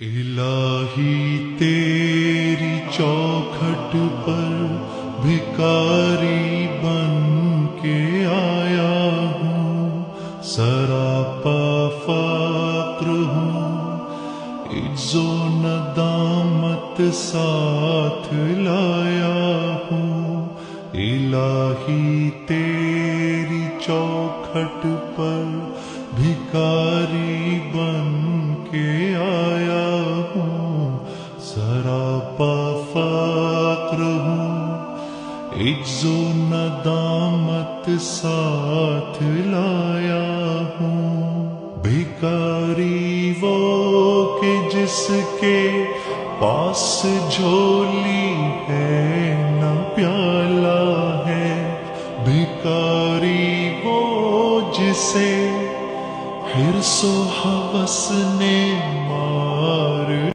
الہی تیری چوکھٹ پر بھکاری بن کے آیا ہوں، سراپا فقر ہوں، عجز و ندامت ساتھ لایا ہوں۔ الہی تیری چوکھٹ پر بھکاری بن کے آیا ہوں، سراپا فقر ہوں، عجز و ندامت ساتھ لایا ہوں۔ بھکاری وہ کہ جس کے پاس جھولی ہے نہ پیالہ ہے، بھکاری وہ جسے حرص و ہوس نے